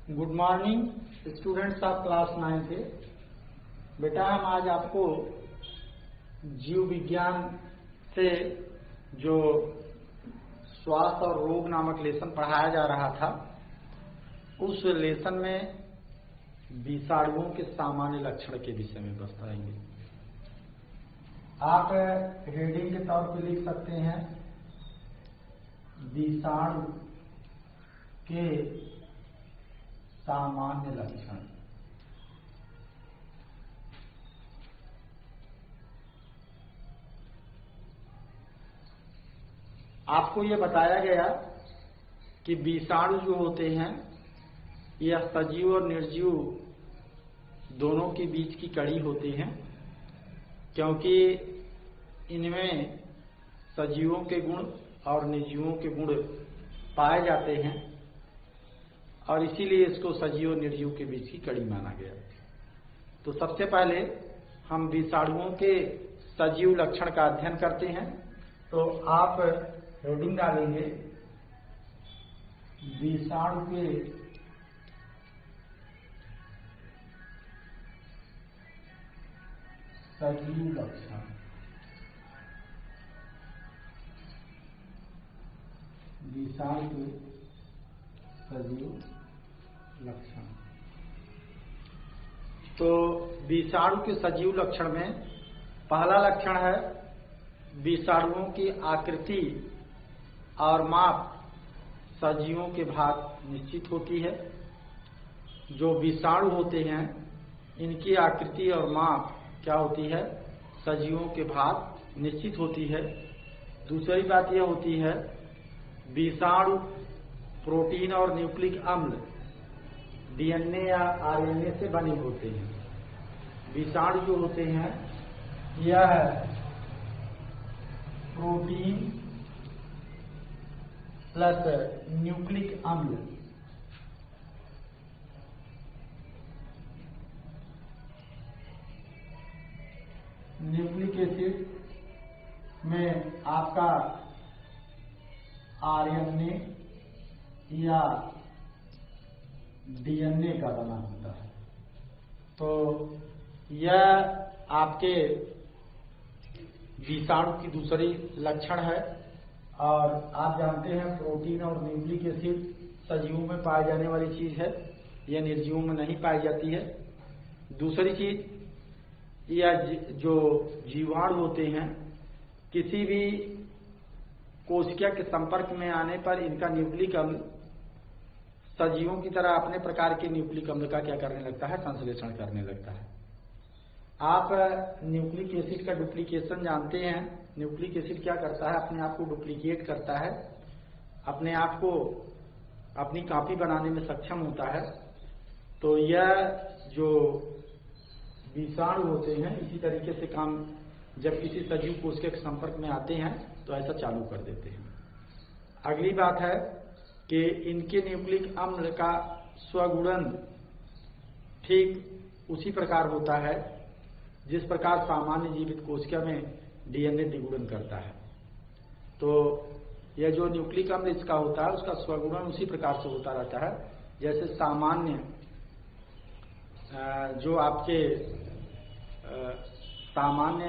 Good morning students of class 9 से। बेटा हम आज आपको जीव विज्ञान से जो स्वास्थ्य और रोग नामक लेसन पढ़ाया जा रहा था, उस लेसन में विषाणुओं के सामान्य लक्षण के विषय में बताएंगे। आप हेडिंग के तौर पे लिख सकते हैं विषाणु के सामान्य लक्षण। आपको यह बताया गया कि विषाणु जो होते हैं यह सजीव और निर्जीव दोनों के बीच की कड़ी होती हैं, क्योंकि इनमें सजीवों के गुण और निर्जीवों के गुण पाए जाते हैं और इसीलिए इसको सजीव और निर्जीव के बीच की कड़ी माना गया। तो सबसे पहले हम विषाणुओं के सजीव लक्षण का अध्ययन करते हैं। तो आप हेडिंग डालेंगे विषाणु के सजीव लक्षण। विषाणु के सजीव लक्षण। तो विषाणु के सजीव लक्षण में पहला लक्षण है विषाणुओं की आकृति और माप सजीवों के भांति निश्चित होती है। जो विषाणु होते हैं इनकी आकृति और माप क्या होती है? सजीवों के भांति निश्चित होती है। दूसरी बात यह होती है विषाणु प्रोटीन और न्यूक्लिक अम्ल डीएनए या आरएनए से बने होते हैं। विषाणु जो होते हैं यह प्रोटीन प्लस न्यूक्लिक अम्ल न्यूक्लिक एसिड में आपका आरएनए या डीएनए का बना होता है। तो यह आपके विषाणु की दूसरी लक्षण है। और आप जानते हैं प्रोटीन और न्यूक्लिक एसिड सजीवों में पाई जाने वाली चीज है, यह निर्जीवों में नहीं पाई जाती है। दूसरी चीज, यह जो जीवाणु होते हैं किसी भी कोशिका के संपर्क में आने पर इनका न्यूक्लिक अम्ल सजीवों की तरह अपने प्रकार के न्यूक्लिक अम्ल का क्या करने लगता है? संश्लेषण करने लगता है। आप न्यूक्लिक एसिड का डुप्लीकेशन जानते हैं। न्यूक्लिक एसिड क्या करता है? अपने आप को डुप्लीकेट करता है, अपने आप को अपनी कॉपी बनाने में सक्षम होता है। तो यह जो विषाणु होते हैं इसी तरीके से काम जब किसी सजीव कोशिका के संपर्क में आते हैं तो ऐसा चालू कर देते हैं। अगली बात है कि इनके न्यूक्लिक अम्ल का स्वगुणन ठीक उसी प्रकार होता है जिस प्रकार सामान्य जीवित कोशिका में डीएनए द्विगुणन करता है। तो यह जो न्यूक्लिक अम्ल इसका होता है उसका स्वगुणन उसी प्रकार से होता रहता है जैसे सामान्य जो आपके सामान्य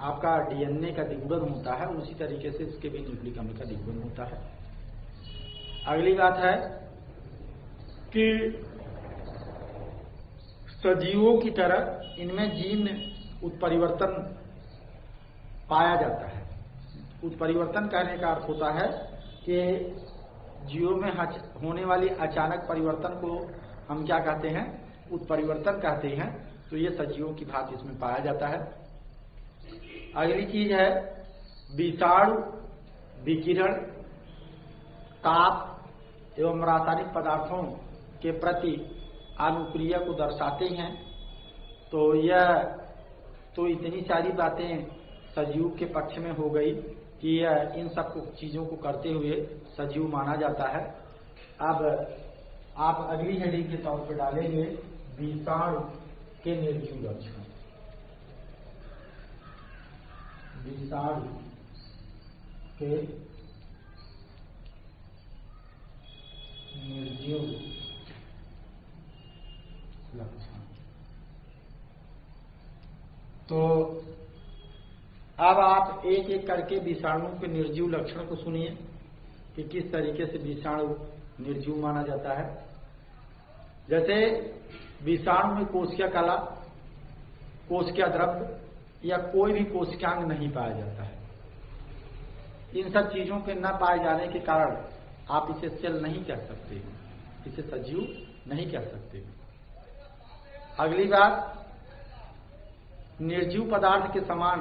आपका डीएनए का द्विगुणन होता है, उसी तरीके से इसके भी न्यूक्लिक अम्ल का द्विगुणन होता है। अगली बात है कि सजीवों की तरह इनमें जीन उत्परिवर्तन पाया जाता है। उत्परिवर्तन कहने का अर्थ होता है कि जीवों में होने वाली अचानक परिवर्तन को हम क्या कहते हैं? उत्परिवर्तन कहते हैं। तो ये सजीवों की भांति इसमें पाया जाता है। अगली चीज है विषाणु विकिरण, ताप एवं रासायनिक पदार्थों के प्रति अनुक्रिया को दर्शाते हैं। तो यह तो इतनी सारी बातें सजीव के पक्ष में हो गई कि यह इन सब चीजों को करते हुए सजीव माना जाता है। अब आप अगली हेडिंग के तौर पर डालेंगे विषाणु के निर्जीव लक्षण। विषाणु के निर्जीव निर्जीव लक्षण। तो अब आप एक एक करके विषाणुओं के निर्जीव लक्षण को सुनिए कि किस तरीके से विषाणु निर्जीव माना जाता है। जैसे विषाणु में कोशिका कला, कोशिका द्रव्य या कोई भी कोशिकांग नहीं पाया जाता है। इन सब चीजों के न पाए जाने के कारण आप इसे सेल नहीं कह सकते, इसे सजीव नहीं कह सकते। अगली बात, निर्जीव पदार्थ के समान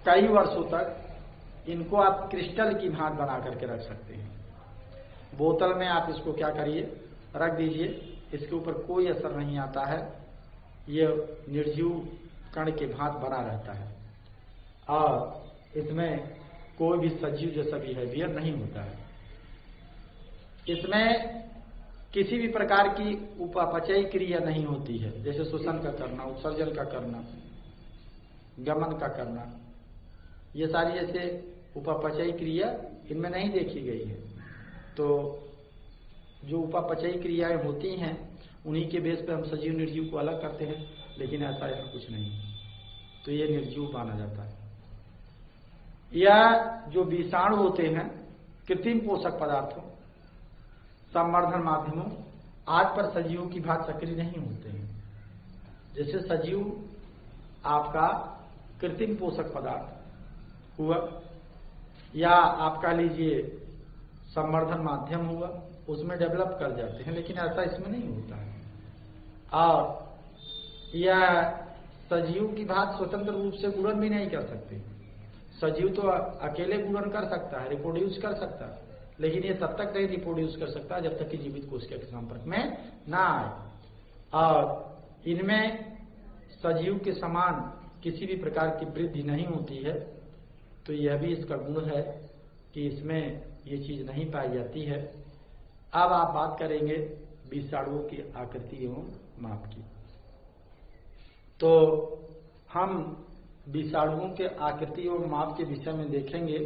कई वर्षों तक इनको आप क्रिस्टल की भांति बना करके रख सकते हैं। बोतल में आप इसको क्या करिए, रख दीजिए, इसके ऊपर कोई असर नहीं आता है, ये निर्जीव कण के भांति बना रहता है और इसमें कोई भी सजीव जैसा बिहेवियर नहीं होता है। इसमें किसी भी प्रकार की उपापचयी क्रिया नहीं होती है, जैसे श्वसन का करना, उत्सर्जन का करना, गमन का करना, ये सारी ऐसे उपापचयी क्रिया इनमें नहीं देखी गई है। तो जो उपापचयी क्रियाएं होती हैं उन्हीं के बेस पे हम सजीव निर्जीव को अलग करते हैं, लेकिन ऐसा यहाँ कुछ नहीं, तो ये निर्जीव माना जाता है। यह जो विषाणु होते हैं कृत्रिम पोषक पदार्थों, संवर्धन माध्यमों आज पर सजीवों की भांति सक्रिय नहीं होते हैं। जैसे सजीव आपका कृत्रिम पोषक पदार्थ हुआ या आपका लीजिए संवर्धन माध्यम हुआ, उसमें डेवलप कर जाते हैं, लेकिन ऐसा इसमें नहीं होता है। और यह सजीव की भांति स्वतंत्र रूप से गुणन भी नहीं कर सकते। सजीव तो अकेले गुणन कर सकता है, रिप्रोड्यूस कर सकता है, लेकिन ये तब तक नहीं रिप्रोड्यूस कर सकता जब तक कि जीवित कोशिका के संपर्क में ना आए। और इनमें सजीव के समान किसी भी प्रकार की वृद्धि नहीं होती है, तो यह भी इसका गुण है कि इसमें ये चीज नहीं पाई जाती है। अब आप बात करेंगे विषाणुओं की आकृति एवं माप की। तो हम विषाणुओं के आकृति एवं माप के विषय में देखेंगे।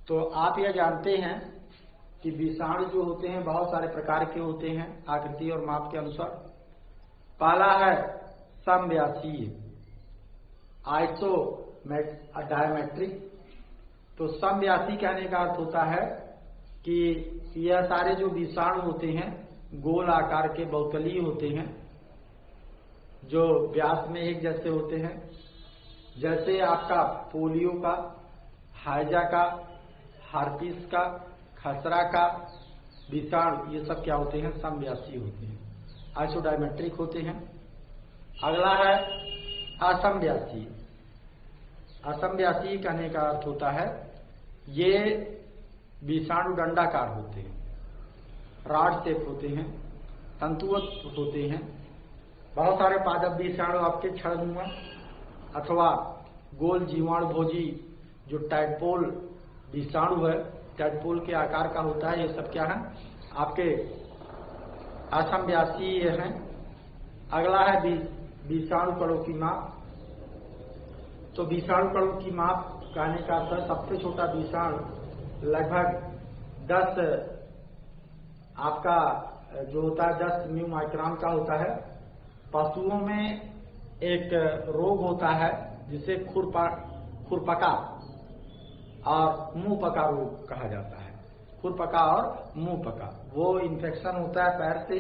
तो आप यह जानते हैं कि विषाणु जो होते हैं बहुत सारे प्रकार के होते हैं आकृति और माप के अनुसार। पहला है समव्यासीय, डायमेट्रिक। तो समव्यासी कहने का अर्थ होता है कि यह सारे जो विषाणु होते हैं गोल आकार के बहुतलीय होते हैं, जो व्यास में एक जैसे होते हैं। जैसे आपका पोलियो का, हाइजा का, हार्पिस का, खसरा का विषाणु, ये सब क्या होते हैं, समव्यासी होते हैं, आइसोडायमेट्रिक होते हैं। अगला है असमव्यासी। असमव्यासी कहने का अर्थ होता है ये विषाणु दंडाकार होते हैं, रॉड शेप होते हैं, तंतुवत होते हैं। बहुत सारे पादप विषाणु आपके छड़नुमा अथवा गोल जीवाणु भोजी जो टैडपोल विषाणु है, टैडपोल के आकार का होता है, ये सब क्या है आपके असमव्यासी हैं। अगला है विषाणु कणों की माप। तो विषाणु कणों की माप कहने का अर्थ सबसे छोटा विषाणु लगभग 10 आपका जो होता है 10 म्यू माइक्रोन का होता है। पशुओं में एक रोग होता है जिसे खुरपका और मुंह पका रोग कहा जाता है। खुरपका और मुंह पका, वो इन्फेक्शन होता है पैर से,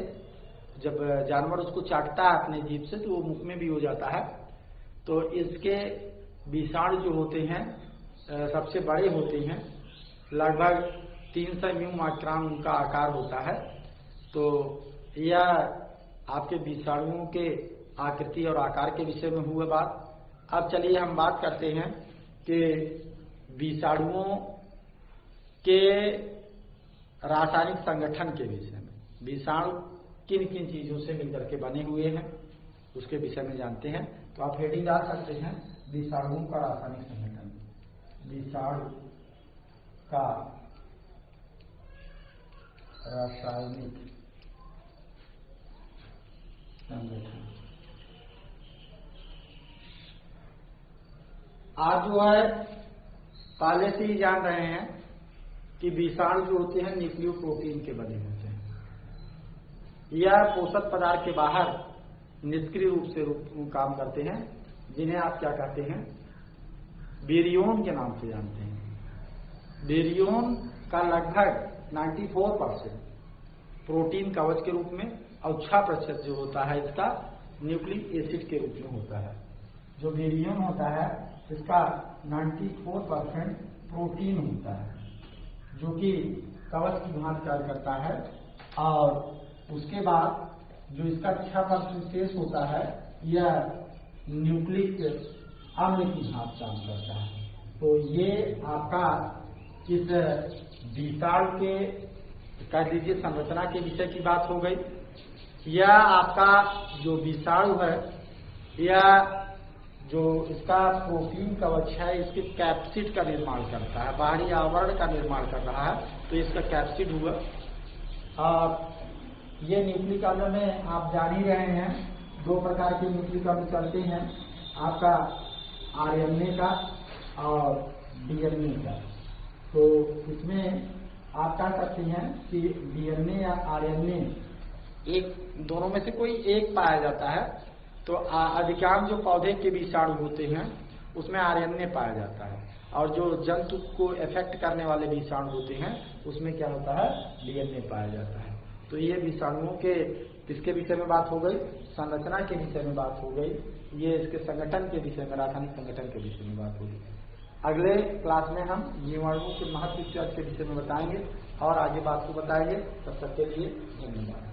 जब जानवर उसको चाटता है अपने जीभ से तो वो मुख में भी हो जाता है। तो इसके विषाणु जो होते हैं सबसे बड़े होते हैं, लगभग 300 म्यू माइक्रोन उनका आकार होता है। तो यह आपके विषाणुओं के आकृति और आकार के विषय में हुआ बात। अब चलिए हम बात करते हैं कि विषाणुओं के रासायनिक संगठन के विषय में। विषाणु किन किन चीजों से मिलकर के बने हुए हैं उसके विषय में जानते हैं। तो आप हेडिंग डाल सकते हैं विषाणुओं का रासायनिक संगठन। विषाणु का रासायनिक संगठन। आप जो है पहले से ही जान रहे हैं कि विषाणु जो होते हैं न्यूक्लियोप्रोटीन के बने होते हैं। यह पोषक पदार्थ के बाहर निष्क्रिय रूप से काम करते हैं, जिन्हें आप क्या कहते हैं, बेरियोन के नाम से जानते हैं। बेरियोन का लगभग 94% प्रोटीन कवच के रूप में और 6% जो होता है इसका न्यूक्लिक एसिड के रूप में होता है। जो बेरियोन होता है इसका 94% प्रोटीन होता है जो कि कवच की भांति कार्य करता है, और उसके बाद जो इसका 6% शेष होता है यह न्यूक्लिक अम्ल की भांति काम करता है। तो ये आपका इस विषाणु के कह लीजिए संरचना के विषय की बात हो गई। यह आपका जो विषाणु है, यह जो इसका प्रोटीन कवच है इसके कैप्सिड का निर्माण करता है, बाहरी आवरण का निर्माण कर रहा है, तो इसका कैप्सिड हुआ। और ये न्यूक्लिक अम्ल में आप जान ही रहे हैं 2 प्रकार के न्यूक्लिक अम्ल चलते हैं, आपका आरएनए का और डीएनए का। तो इसमें आप कह सकते हैं कि डीएनए या आरएनए एक दोनों में से कोई एक पाया जाता है। तो अधिकांश जो पौधे के विषाणु होते हैं उसमें आरएनए पाया जाता है, और जो जंतु को इफेक्ट करने वाले विषाणु होते हैं उसमें क्या होता है, डीएनए पाया जाता है। तो ये विषाणुओं के किसके विषय में बात हो गई, संरचना के विषय में बात हो गई, ये इसके संगठन के विषय में, रासायनिक संगठन के विषय में बात होगी। अगले क्लास में हम जीवाणुओं के महत्व के विषय में बताएंगे और आगे बात को बताएंगे। तब तक के लिए धन्यवाद।